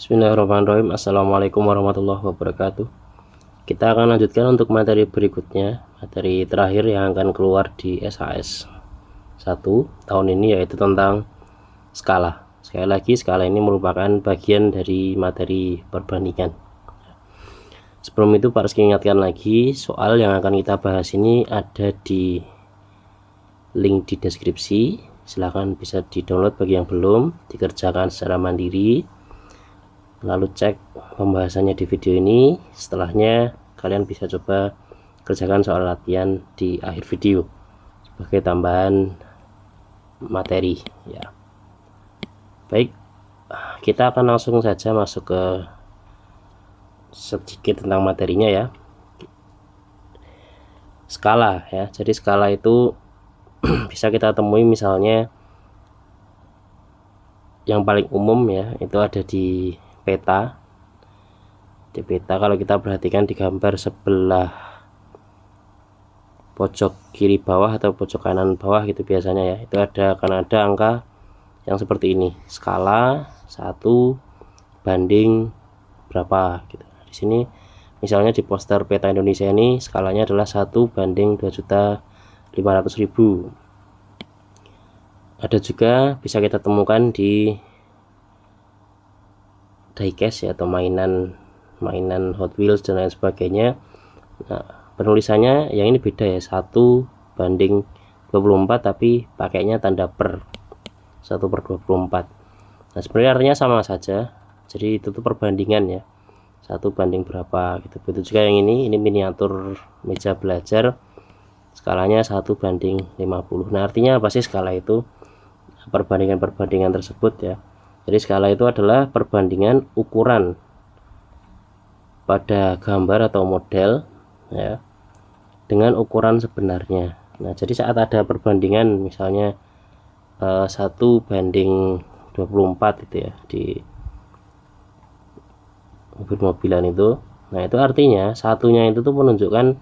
Bismillahirrahmanirrahim. Assalamualaikum warahmatullahi wabarakatuh. Kita akan lanjutkan untuk materi berikutnya, materi terakhir yang akan keluar di SHS 1 tahun ini, yaitu tentang skala. Sekali lagi, skala ini merupakan bagian dari materi perbandingan. Sebelum itu Pak Rizky ingatkan lagi, soal yang akan kita bahas ini ada di link di deskripsi. Silahkan bisa di download bagi yang belum, dikerjakan secara mandiri, lalu cek pembahasannya di video ini. Setelahnya kalian bisa coba kerjakan soal latihan di akhir video sebagai tambahan materi ya. Baik, kita akan langsung saja masuk ke sedikit tentang materinya ya. Skala ya, jadi skala itu bisa kita temui misalnya yang paling umum ya, itu ada di peta. Di peta kalau kita perhatikan di gambar sebelah pojok kiri bawah atau pojok kanan bawah gitu biasanya ya, itu akan ada angka yang seperti ini, skala 1 banding berapa gitu. Di sini misalnya di poster peta Indonesia ini skalanya adalah 1 banding 2.500.000. Ada juga bisa kita temukan di diecast ya, atau mainan Hot Wheels dan lain sebagainya. Nah, penulisannya yang ini beda ya, 1 banding 24 tapi pakainya tanda per, 1/24. Nah, sebenarnya artinya sama saja, jadi itu tuh perbandingan ya, 1 banding berapa gitu. Begitu juga yang ini miniatur meja belajar, skalanya 1 banding 50. Nah, artinya apa sih skala itu? Perbandingan tersebut ya. Jadi skala itu adalah perbandingan ukuran pada gambar atau model ya dengan ukuran sebenarnya. Nah, jadi saat ada perbandingan misalnya 1 banding 24 gitu ya di mobil-mobilan itu. Nah, itu artinya satunya itu tuh menunjukkan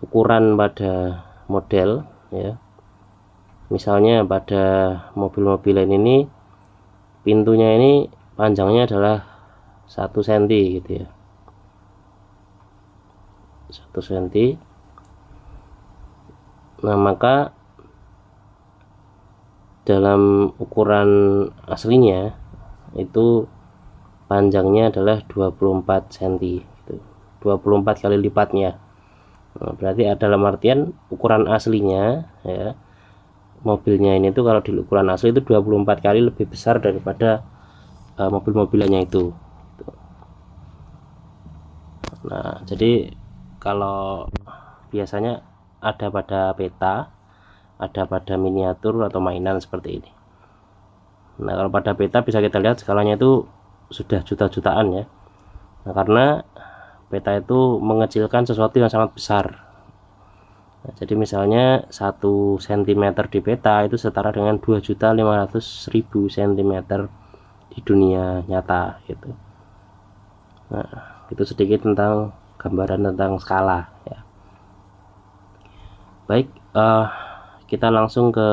ukuran pada model ya. Misalnya pada mobil-mobilan ini pintunya ini panjangnya adalah 1 cm gitu ya, 1 cm. Nah, maka dalam ukuran aslinya itu panjangnya adalah 24 cm gitu. 24 kali lipatnya. Nah, berarti dalam artian ukuran aslinya ya, mobilnya ini tuh kalau di ukuran asli itu 24 kali lebih besar daripada mobil-mobilannya itu. Nah, jadi kalau biasanya ada pada peta, ada pada miniatur atau mainan seperti ini. Nah, kalau pada peta bisa kita lihat skalanya itu sudah juta-jutaan ya. Nah, karena peta itu mengecilkan sesuatu yang sangat besar. Nah, jadi misalnya 1 cm di peta itu setara dengan 2.500.000 cm di dunia nyata gitu. Nah, itu sedikit tentang gambaran tentang skala ya. Baik, kita langsung ke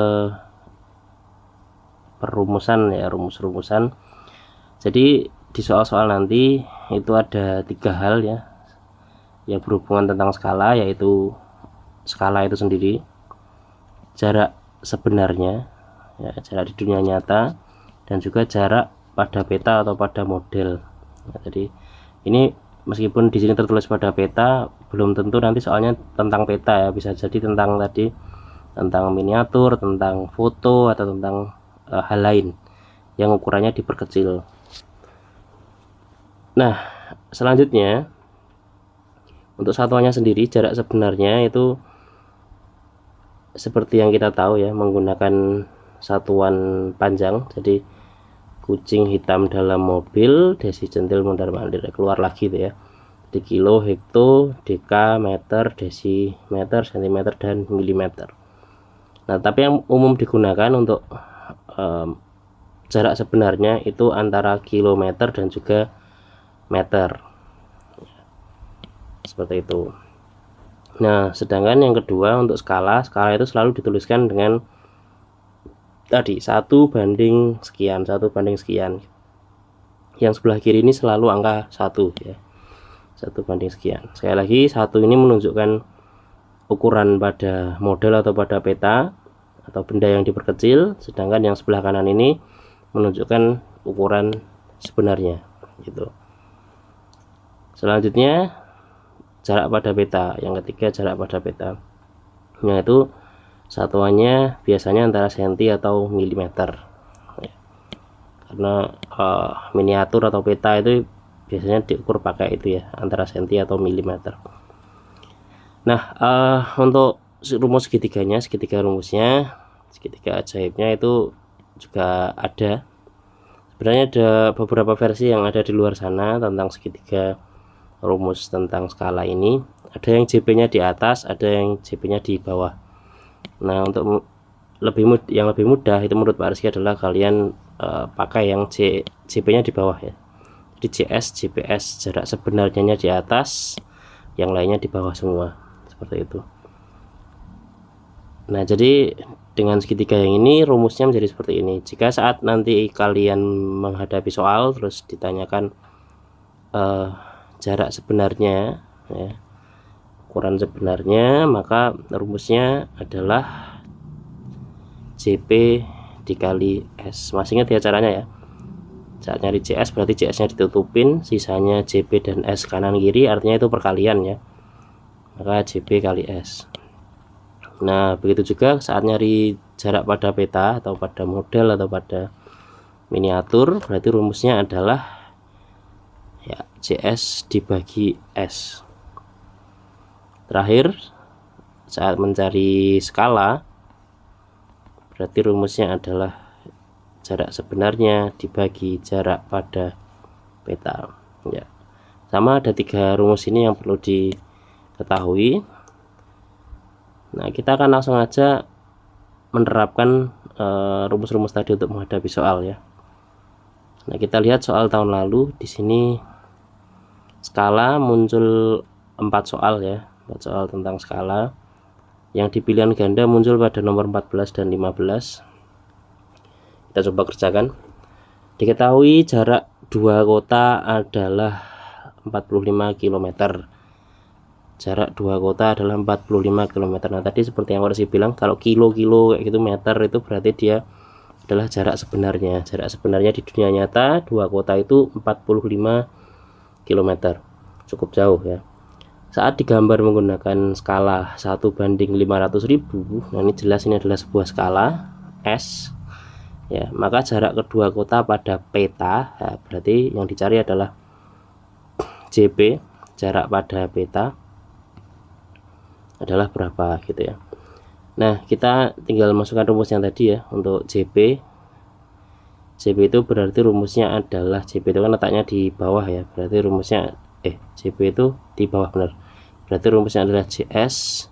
perumusan ya, rumus-rumusan. Jadi di soal-soal nanti itu ada 3 hal ya yang berhubungan tentang skala, yaitu skala itu sendiri, jarak sebenarnya ya, jarak di dunia nyata, dan juga jarak pada peta atau pada model. Nah, jadi ini meskipun di sini tertulis pada peta, belum tentu nanti soalnya tentang peta ya, bisa jadi tentang tadi, tentang miniatur, tentang foto, atau tentang hal lain yang ukurannya diperkecil. Nah, selanjutnya untuk satuannya sendiri, jarak sebenarnya itu seperti yang kita tahu ya, menggunakan satuan panjang. Jadi kucing hitam dalam mobil, desi centil mondar mandir, keluar lagi tuh ya, di kilo, hekto, deka, meter, desimeter, sentimeter, dan milimeter. Nah, tapi yang umum digunakan untuk jarak sebenarnya itu antara kilometer dan juga meter, seperti itu. Nah, sedangkan yang kedua untuk skala itu selalu dituliskan dengan tadi 1 banding sekian, 1 banding sekian. yang sebelah kiri ini selalu angka 1 ya, 1 banding sekian. Sekali lagi, 1 ini menunjukkan ukuran pada model atau pada peta atau benda yang diperkecil, sedangkan yang sebelah kanan ini menunjukkan ukuran sebenarnya gitu. Selanjutnya jarak pada peta, yang ketiga jarak pada peta, yaitu satuannya biasanya antara senti atau milimeter ya. Karena miniatur atau peta itu biasanya diukur pakai itu ya, antara senti atau milimeter. Nah, untuk rumus segitiganya, segitiga rumusnya, segitiga ajaibnya itu juga ada. Sebenarnya ada beberapa versi yang ada di luar sana tentang segitiga rumus tentang skala ini. Ada yang JP-nya di atas, ada yang JP-nya di bawah. Nah, untuk yang lebih mudah itu menurut Pak Rizky adalah kalian pakai yang JP-nya di bawah ya. Jadi JS, JPS, jarak sebenarnya di atas, yang lainnya di bawah semua, seperti itu. Nah, jadi dengan segitiga yang ini rumusnya menjadi seperti ini. Jika saat nanti kalian menghadapi soal terus ditanyakan jarak sebenarnya ya, ukuran sebenarnya, maka rumusnya adalah JP dikali S. Masih ingat ya caranya ya. Saat nyari JS berarti JS nya ditutupin, sisanya JP dan S kanan kiri, artinya itu perkalian ya, maka JP kali S. Nah, begitu juga saat nyari jarak pada peta atau pada model atau pada miniatur, berarti rumusnya adalah ya JS dibagi S. Terakhir, saat mencari skala, berarti rumusnya adalah jarak sebenarnya dibagi jarak pada peta ya. Sama, ada 3 rumus ini yang perlu diketahui. Nah, kita akan langsung aja menerapkan rumus-rumus tadi untuk menghadapi soal ya. Nah, kita lihat soal tahun lalu. Di sini skala muncul 4 soal ya, 4 soal tentang skala. Yang di pilihan ganda muncul pada nomor 14 dan 15. Kita coba kerjakan. Diketahui jarak 2 kota adalah 45 km. Jarak 2 kota adalah 45 km. Nah, tadi seperti yang saya bilang, kalau kilo-kilo kayak gitu, meter, itu berarti dia adalah jarak sebenarnya. Jarak sebenarnya di dunia nyata 2 kota itu 45 km. Cukup jauh ya. Saat digambar menggunakan skala 1/500.000, nah ini jelas ini adalah sebuah skala S ya, maka jarak kedua kota pada peta ya, berarti yang dicari adalah JP, jarak pada peta adalah berapa gitu ya. Nah, kita tinggal masukkan rumus yang tadi ya untuk JP. JP itu berarti rumusnya adalah, JP itu kan letaknya di bawah ya, berarti rumusnya JP itu di bawah, benar. Berarti rumusnya adalah JS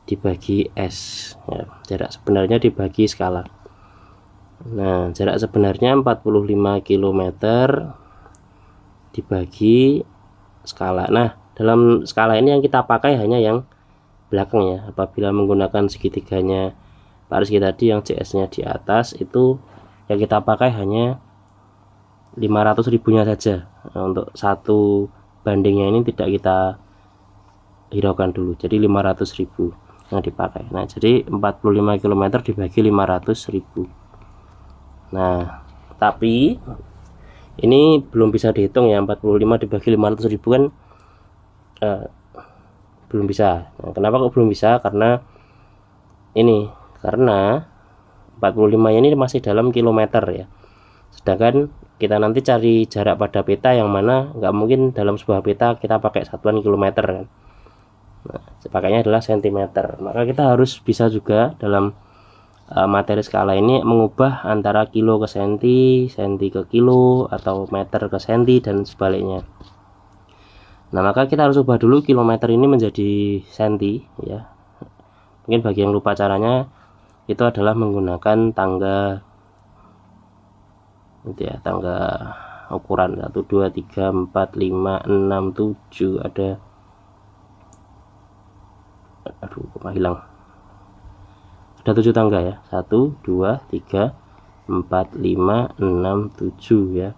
dibagi S ya, jarak sebenarnya dibagi skala. Nah, jarak sebenarnya 45 km dibagi skala. Nah, dalam skala ini yang kita pakai hanya yang belakang ya. Apabila menggunakan segitiganya Pak Rizky tadi yang JS nya di atas, itu yang kita pakai hanya 500 ribunya saja. Nah, untuk 1 bandingnya ini tidak kita hiraukan dulu, jadi 500.000 yang dipakai. Nah, jadi 45 km dibagi 500.000. Nah, tapi ini belum bisa dihitung ya, 45 dibagi 500.000 kan belum bisa. Nah, kenapa kok belum bisa? Karena 45 ini masih dalam kilometer ya, sedangkan kita nanti cari jarak pada peta yang mana nggak mungkin dalam sebuah peta kita pakai satuan kilometer kan. Nah, pakainya adalah sentimeter. Maka kita harus bisa juga dalam materi skala ini mengubah antara kilo ke senti, senti ke kilo, atau meter ke senti, dan sebaliknya. Nah, maka kita harus ubah dulu kilometer ini menjadi senti ya. Mungkin bagi yang lupa caranya, itu adalah menggunakan tangga itu ya, tangga ukuran 1, 2, 3, 4, 5, 6, 7, ada, aduh kok hilang, ada 7 tangga ya, 1, 2, 3, 4, 5, 6, 7 ya.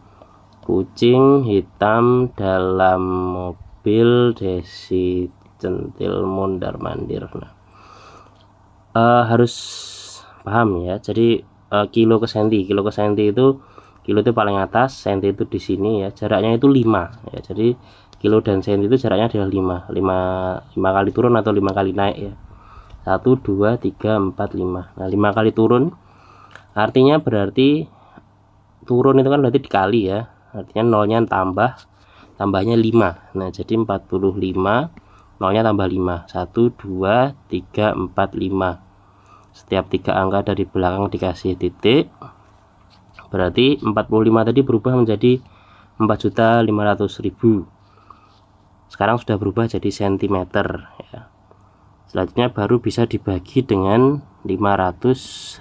Kucing hitam dalam mobil Desi centil mondar mandir. Nah, harus paham ya. Jadi kilo ke senti itu, kilo itu paling atas, senti itu di sini ya. Jaraknya itu 5 ya. Jadi kilo dan senti itu jaraknya adalah 5 kali turun atau 5 kali naik ya. 1 2 3 4 5. Nah, 5 kali turun artinya berarti turun itu kan berarti dikali ya. Artinya nolnya tambahnya 5. Nah, jadi 45, nolnya tambah 5. 1 2 3 4 5. Setiap 3 angka dari belakang dikasih titik. Berarti 45 tadi berubah menjadi 4.500.000. Sekarang sudah berubah jadi sentimeter ya. Selanjutnya baru bisa dibagi dengan 500.000.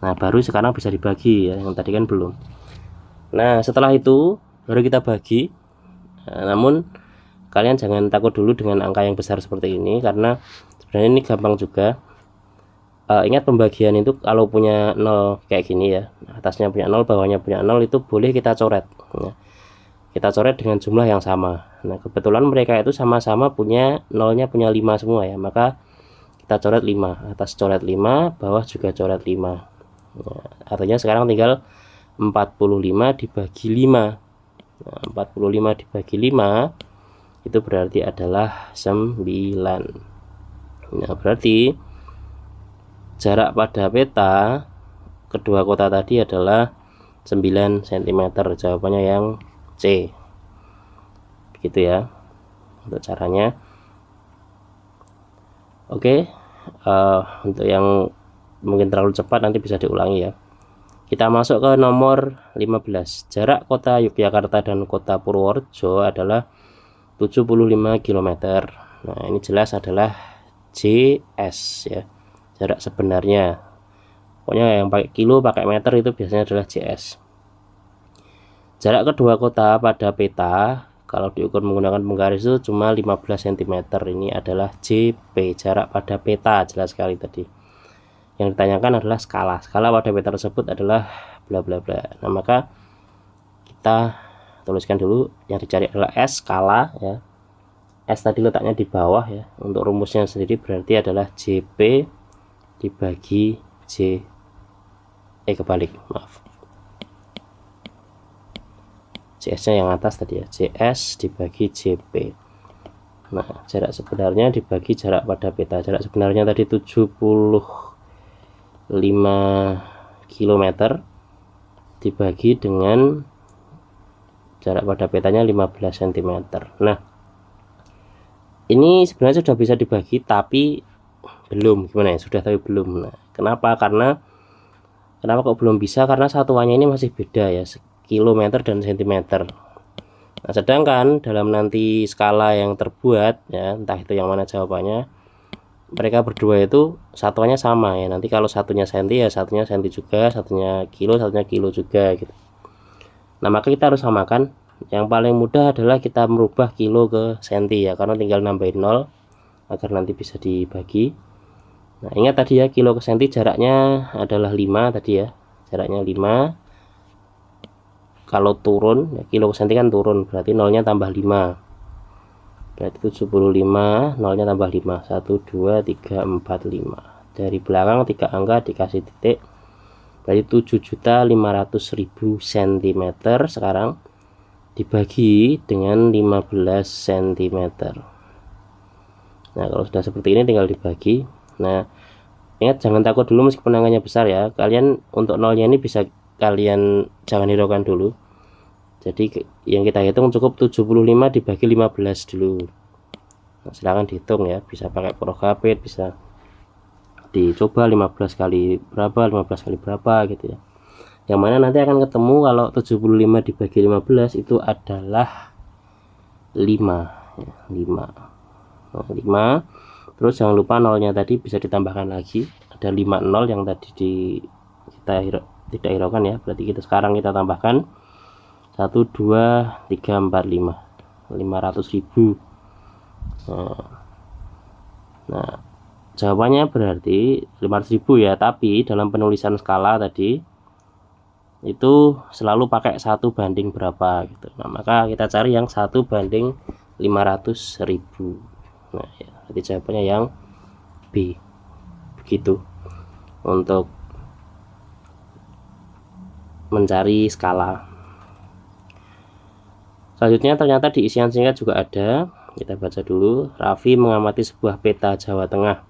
Nah, baru sekarang bisa dibagi ya, yang tadi kan belum. Nah, setelah itu baru kita bagi. Nah, namun kalian jangan takut dulu dengan angka yang besar seperti ini, karena sebenarnya ini gampang juga. Ingat pembagian itu kalau punya 0 kayak gini ya, atasnya punya 0, bawahnya punya 0, itu boleh kita coret ya. Kita coret dengan jumlah yang sama. Nah, kebetulan mereka itu sama-sama punya nolnya punya 5 semua ya, maka kita coret 5, atas coret 5, bawah juga coret 5. Nah, artinya sekarang tinggal 45 dibagi 5. Nah, 45 dibagi 5 itu berarti adalah 9. Nah, berarti jarak pada peta kedua kota tadi adalah 9 cm. Jawabannya yang C. Begitu ya untuk caranya. Oke, untuk yang mungkin terlalu cepat nanti bisa diulangi ya. Kita masuk ke nomor 15. Jarak kota Yogyakarta dan kota Purworejo adalah 75 km. Nah, ini jelas adalah JS ya. Jarak sebenarnya. Pokoknya yang pakai kilo, pakai meter itu biasanya adalah JS. Jarak kedua kota pada peta kalau diukur menggunakan penggaris itu cuma 15 cm. Ini adalah JP, jarak pada peta, jelas sekali tadi. Yang ditanyakan adalah skala pada peta tersebut adalah bla bla bla. Nah, maka kita tuliskan dulu yang dicari adalah S, skala ya. S tadi letaknya di bawah ya. Untuk rumusnya sendiri berarti adalah JP dibagi J, kebalik, maaf, JS nya yang atas tadi ya, JS dibagi JP. Nah, jarak sebenarnya dibagi jarak pada peta. Jarak sebenarnya tadi 75 km dibagi dengan jarak pada petanya 15 cm. Nah, ini sebenarnya sudah bisa dibagi tapi belum. Gimana ya, sudah tapi belum. Nah, kenapa kok belum bisa? Karena satuannya ini masih beda ya, kilometer dan sentimeter. Nah, sedangkan dalam nanti skala yang terbuat ya, entah itu yang mana jawabannya, mereka berdua itu satuannya sama ya. Nanti kalau satunya senti ya satunya senti juga, satunya kilo juga gitu. Nah, maka kita harus samakan. Yang paling mudah adalah kita merubah kilo ke senti ya, karena tinggal nambahin 0 agar nanti bisa dibagi. Nah, ingat tadi ya, kilo ke senti jaraknya adalah 5 tadi ya. Jaraknya 5. Kalau turun ya, kilo ke senti kan turun, berarti nolnya tambah 5. Berarti 75, nolnya tambah 5. 1 2 3 4 5. Dari belakang 3 angka dikasih titik. Berarti 7.500.000 cm sekarang dibagi dengan 15 cm. Nah, kalau sudah seperti ini tinggal dibagi. Nah, ingat jangan takut dulu meskipun angkanya besar ya. Kalian untuk nolnya ini bisa kalian jangan hiraukan dulu. Jadi yang kita hitung cukup 75 dibagi 15 dulu. Nah, silahkan dihitung ya, bisa pakai prokapit, bisa dicoba 15 kali berapa gitu ya. Yang mana nanti akan ketemu kalau 75 dibagi 15 itu adalah 5 ya, 5. Nah, 5. Terus jangan lupa nolnya tadi bisa ditambahkan lagi, ada 50 yang tadi kita tidak hiraukan ya. Berarti sekarang kita tambahkan 1 2 3 4 5, 500.000. Nah, jawabannya berarti 500.000 ya, tapi dalam penulisan skala tadi itu selalu pakai 1 banding berapa gitu. Nah, maka kita cari yang 1 banding 500.000. Nah, ya, jadi jawabannya yang B. Begitu untuk mencari skala. Selanjutnya ternyata di isian singkat juga ada. Kita baca dulu. Raffi mengamati sebuah peta Jawa Tengah.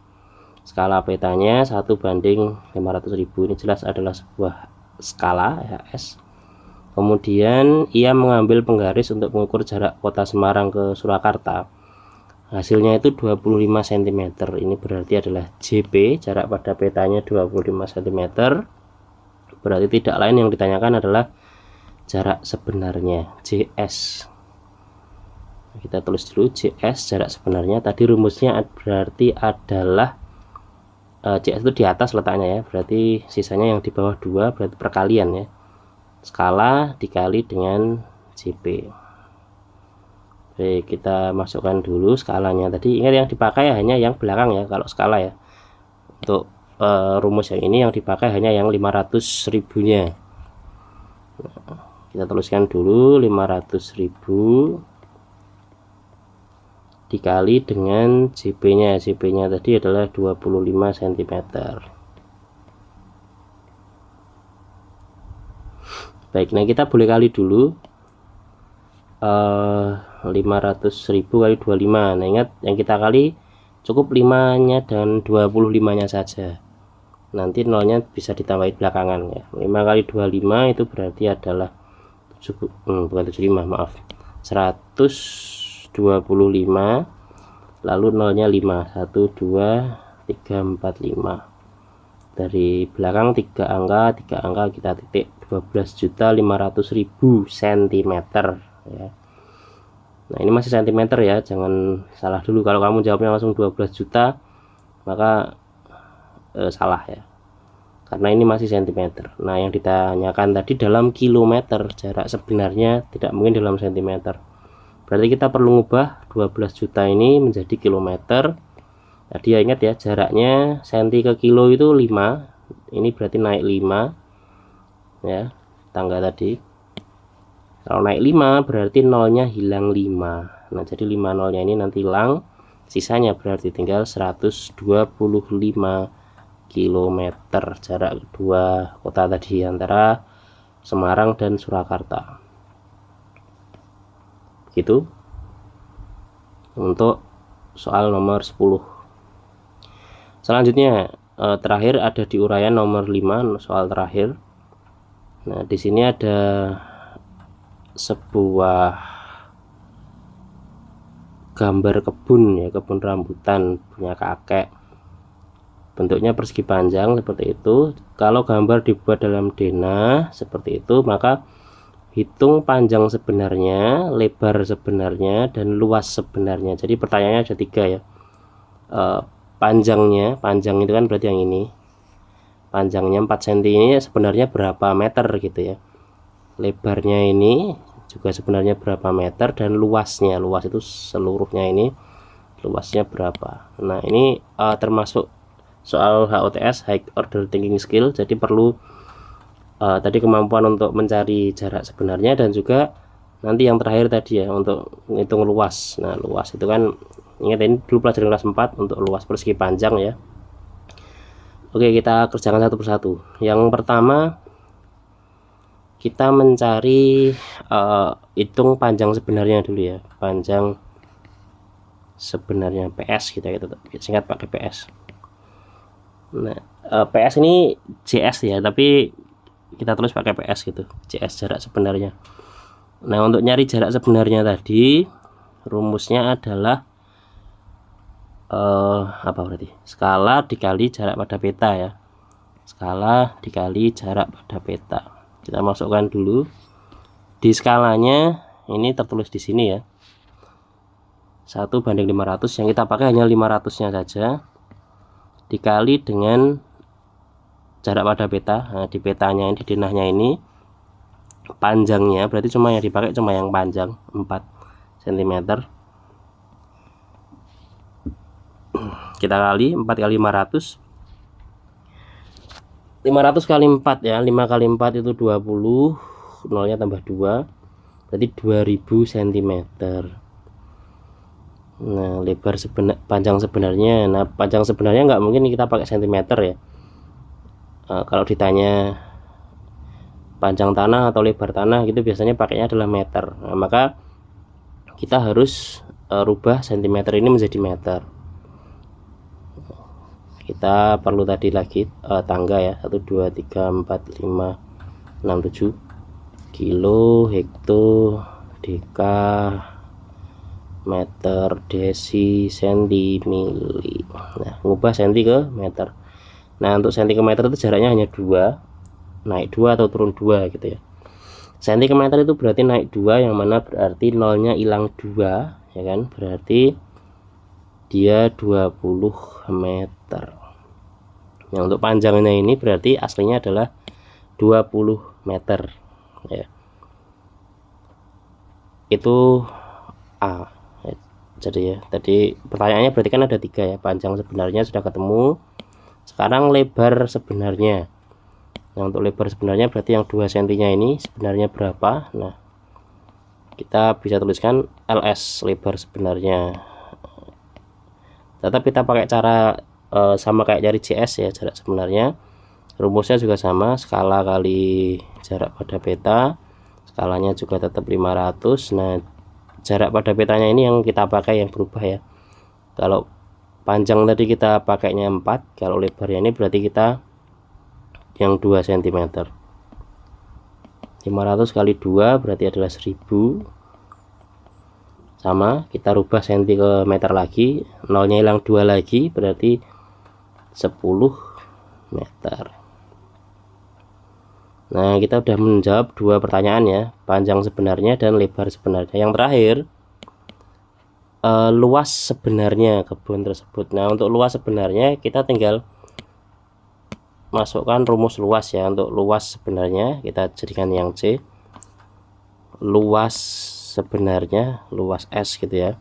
Skala petanya 1 banding 500.000. Ini jelas adalah sebuah skala ya, S. Kemudian ia mengambil penggaris untuk mengukur jarak kota Semarang ke Surakarta. Hasilnya itu 25 cm. Ini berarti adalah JP, jarak pada petanya 25 cm. Berarti tidak lain yang ditanyakan adalah jarak sebenarnya, JS. Kita tulis dulu JS, jarak sebenarnya. Tadi rumusnya berarti adalah JS itu di atas letaknya ya, berarti sisanya yang di bawah 2, berarti perkalian ya, skala dikali dengan JP. Oke, kita masukkan dulu skalanya. Tadi ingat yang dipakai hanya yang belakang ya kalau skala ya. Untuk rumus yang ini yang dipakai hanya yang 500.000 nya. Nah, kita tuliskan dulu 500.000 dikali dengan JP-nya. JP-nya tadi adalah 25 cm. Baik, nah kita boleh kali dulu 500.000 kali 25. Nah, ingat yang kita kali cukup 5-nya dan 25-nya saja. Nanti nolnya bisa ditambahin belakangan ya. 5 kali 25 itu berarti adalah bukan 75, maaf. 125, lalu nolnya 5, 1 2 3 4 5. Dari belakang 3 angka kita titik, 12.500.000 cm ya. Nah, ini masih cm ya, jangan salah dulu. Kalau kamu jawabnya langsung 12 juta maka salah ya, karena ini masih cm. Nah, yang ditanyakan tadi dalam kilometer, jarak sebenarnya tidak mungkin dalam cm. Berarti kita perlu ngubah 12 juta ini menjadi kilometer. Tadi ya, ingat ya, jaraknya senti ke kilo itu 5. Ini berarti naik 5 ya, tangga tadi. Kalau naik 5 berarti nolnya hilang 5. Nah, jadi 5 nolnya ini nanti hilang, sisanya berarti tinggal 125 km jarak kedua kota tadi antara Semarang dan Surakarta. Gitu untuk soal nomor 10. Selanjutnya terakhir ada di uraian nomor 5, soal terakhir. Nah, di sini ada sebuah gambar kebun ya, kebun rambutan punya kakek. Bentuknya persegi panjang seperti itu. Kalau gambar dibuat dalam denah seperti itu, maka hitung panjang sebenarnya, lebar sebenarnya, dan luas sebenarnya. Jadi pertanyaannya ada 3 ya. Panjang itu kan berarti yang ini. Panjangnya 4 cm ini sebenarnya berapa meter gitu ya. Lebarnya ini juga sebenarnya berapa meter, dan luasnya, luas itu seluruhnya ini luasnya berapa. Nah, ini termasuk soal HOTS, High Order Thinking Skill. Jadi perlu tadi kemampuan untuk mencari jarak sebenarnya, dan juga nanti yang terakhir tadi ya untuk menghitung luas. Nah, luas itu kan ingat ini dulu pelajaran kelas 4 untuk luas persegi panjang ya. Oke, kita kerjakan satu persatu. Yang pertama kita mencari hitung panjang sebenarnya dulu ya, panjang sebenarnya PS kita gitu, singkat pakai PS. Nah, PS ini JS ya, tapi kita tulis pakai PS gitu, JS jarak sebenarnya. Nah, untuk nyari jarak sebenarnya tadi rumusnya adalah apa berarti? Skala dikali jarak pada peta ya. Skala dikali jarak pada peta. Kita masukkan dulu di skalanya, ini tertulis di sini ya, 1 banding 500. Yang kita pakai hanya 500 nya saja, dikali dengan jarak pada peta. Nah, di petanya ini, di denahnya ini panjangnya berarti cuma yang dipakai cuma yang panjang 4 cm. Kita kali 4 kali 500 500 kali 4 ya, 5 kali 4 itu 20, nolnya tambah 2 berarti 2000 cm. Nah panjang sebenarnya, panjang sebenarnya nggak mungkin kita pakai cm ya. Kalau ditanya panjang tanah atau lebar tanah gitu biasanya pakainya adalah meter. Nah, maka kita harus rubah cm ini menjadi meter. Kita perlu tadi lagi tangga ya, 1 2 3 4 5 6 7 kilo, hekto, deka, meter, desi, senti, mili. Nah ngubah senti ke meter. Nah untuk senti ke meter itu jaraknya hanya 2, naik 2 atau turun 2 gitu ya. Senti ke meter itu berarti naik 2, yang mana berarti nolnya hilang 2 ya kan, berarti dia 20 meter. Nah untuk panjangnya ini berarti aslinya adalah 20 meter ya. Itu A ya. Jadi ya tadi pertanyaannya berarti kan ada 3 ya, panjang sebenarnya sudah ketemu, sekarang lebar sebenarnya. Nah untuk lebar sebenarnya berarti yang 2 sentinya ini sebenarnya berapa. Nah kita bisa tuliskan LS, lebar sebenarnya. Tetap kita pakai cara sama kayak dari JS ya, jarak sebenarnya. Rumusnya juga sama, skala kali jarak pada peta, skalanya juga tetap 500. Nah jarak pada petanya ini yang kita pakai yang berubah ya. Kalau panjang tadi kita pakainya 4, kalau lebarnya ini berarti kita yang 2 cm. 500 kali 2 berarti adalah 1000, sama kita rubah senti ke meter lagi, nolnya hilang 2 lagi berarti 10 meter. Nah kita udah menjawab 2 pertanyaan ya, panjang sebenarnya dan lebar sebenarnya. Yang terakhir luas sebenarnya kebun tersebut. Nah untuk luas sebenarnya kita tinggal masukkan rumus luas ya. Untuk luas sebenarnya kita jadikan yang C, luas sebenarnya, luas S gitu ya.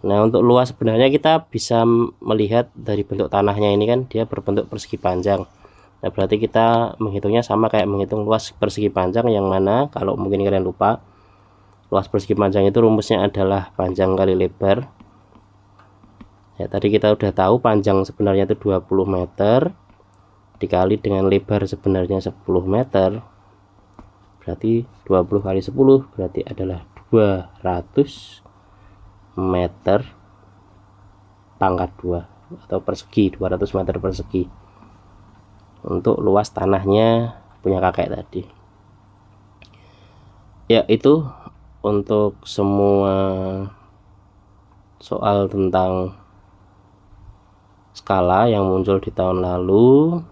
Nah untuk luas sebenarnya kita bisa melihat dari bentuk tanahnya ini kan, dia berbentuk persegi panjang. Nah berarti kita menghitungnya sama kayak menghitung luas persegi panjang, yang mana kalau mungkin kalian lupa, luas persegi panjang itu rumusnya adalah panjang kali lebar ya. Tadi kita udah tahu panjang sebenarnya itu 20 meter dikali dengan lebar sebenarnya 10 meter, berarti 20 kali 10 berarti adalah 200 meter pangkat 2 atau persegi, 200 meter persegi untuk luas tanahnya punya kakek tadi ya. Itu untuk semua soal tentang skala yang muncul di tahun lalu.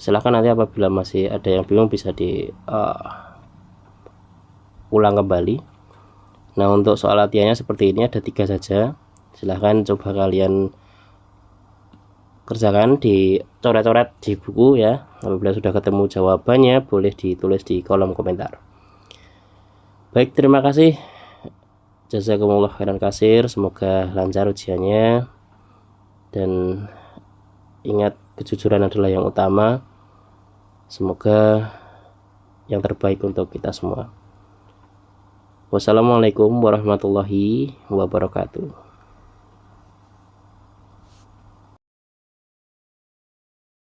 Silahkan nanti apabila masih ada yang bingung bisa ulang kembali. Nah untuk soal latihannya seperti ini, ada 3 saja. Silahkan coba kalian kerjakan, dicoret-coret di buku ya. Apabila sudah ketemu jawabannya boleh ditulis di kolom komentar. Baik, terima kasih. Jazakumullah khairan katsir, semoga lancar ujiannya, dan ingat kejujuran adalah yang utama. Semoga yang terbaik untuk kita semua. Wassalamualaikum warahmatullahi wabarakatuh.